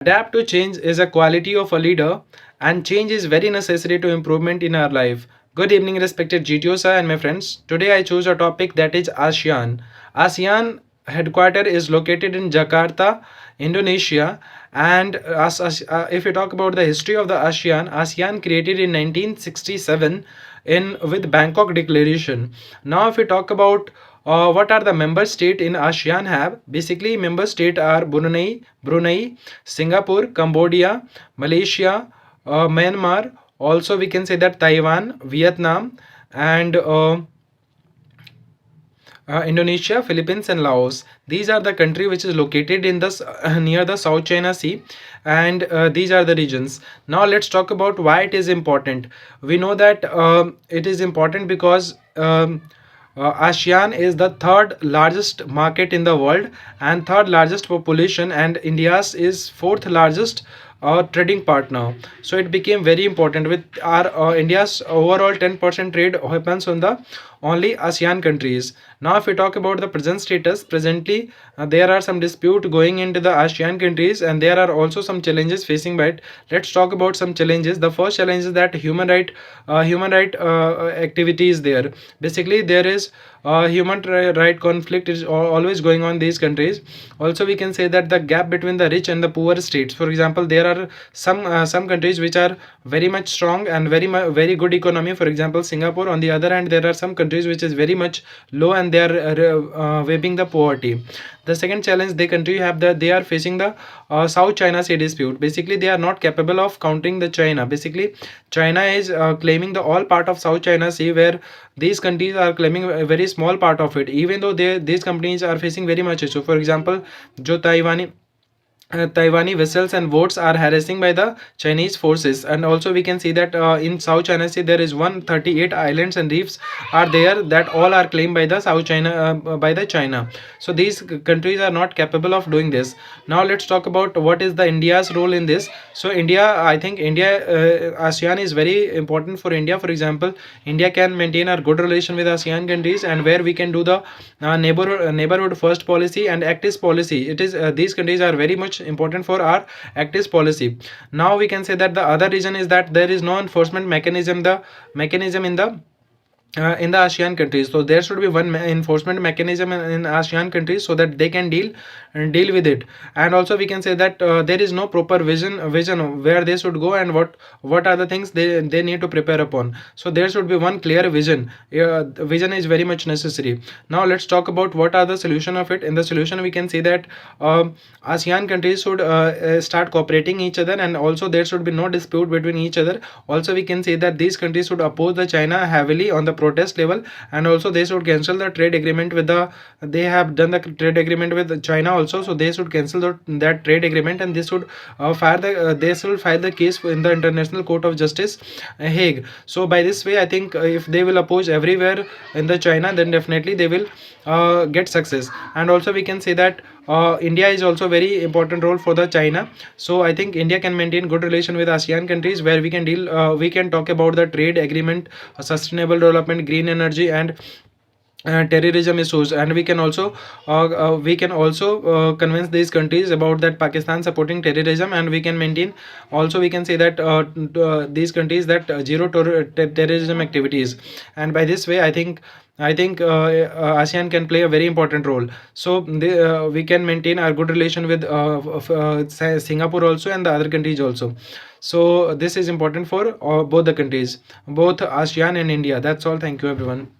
Adapt to change is a quality of a leader, and change is very necessary to improvement in our life. Good evening, respected GTO sir and my friends. Today I chose a topic that is ASEAN. ASEAN headquarter is located in Jakarta, Indonesia. And if you talk about the history of the ASEAN created in 1967 in with Bangkok Declaration. Now, if we talk about what are the member state in ASEAN have? Basically, member state are Brunei, Singapore, Cambodia, Malaysia, Myanmar. Also, we can say that Taiwan, Vietnam, and Indonesia, Philippines, and Laos. These are the country which is located in the near the South China Sea, and these are the regions. Now let's talk about why it is important. We know that it is important because ASEAN is the third largest market in the world and third largest population, and India's is fourth largest trading partner. So it became very important with our India's overall 10% trade happens on the only ASEAN countries. Now, if we talk about the present status, presently there are some dispute going into the ASEAN countries, and there are also some challenges facing by it. Let's talk about some challenges. The first challenge is that human right activities there. Basically, there is human right conflict is always going on in these countries. Also, we can say that the gap between the rich and the poor states. For example, there are some countries which are very much strong and very good economy. For example, Singapore. On the other hand, there are some countries which is very much low and they are waiving the poverty. The second challenge they are facing the South China Sea dispute. Basically, they are not capable of countering the China. Basically, China is claiming the all part of South China Sea, where these countries are claiming a very small part of it, even though these companies are facing very much issue. For example, jo Taiwanese vessels and boats are harassing by the Chinese forces, and also we can see that in South China Sea there is 138 islands and reefs are there that all are claimed by the South China by the China. So these countries are not capable of doing this. Now let's talk about what is the India's role in this. So I think ASEAN is very important for India. For example, India can maintain a good relation with ASEAN countries, and where we can do the neighborhood first policy and Act East policy. It is these countries are very much important for our Act East policy. Now we can say that the other reason is that there is no enforcement mechanism. The mechanism in the ASEAN countries. So there should be one enforcement mechanism in ASEAN countries so that they can deal with it. And also we can say that there is no proper vision where they should go and what are the things they need to prepare upon. So there should be one clear vision. Vision is very much necessary. Now let's talk about what are the solution of it. In the solution, we can say that ASEAN countries should start cooperating each other, and also there should be no dispute between each other. Also, we can say that these countries should oppose the China heavily on the protest level, and also they should cancel the trade agreement with they have done the trade agreement with China also, so they should cancel that trade agreement, and they should they should file the case in the International Court of Justice, Hague. So by this way, I think if they will oppose everywhere in the China, then definitely they will get success. And also we can say that India is also very important role for the China. So I think India can maintain good relation with ASEAN countries, where we can talk about the trade agreement, sustainable development, green energy, and terrorism issues. And we can also convince these countries about that Pakistan supporting terrorism, and we can maintain, also we can say that these countries that zero terrorism activities. And by this way, I think ASEAN can play a very important role. So we can maintain our good relation with Singapore also and the other countries also. So this is important for both the countries, both ASEAN and India. That's all. Thank you, everyone.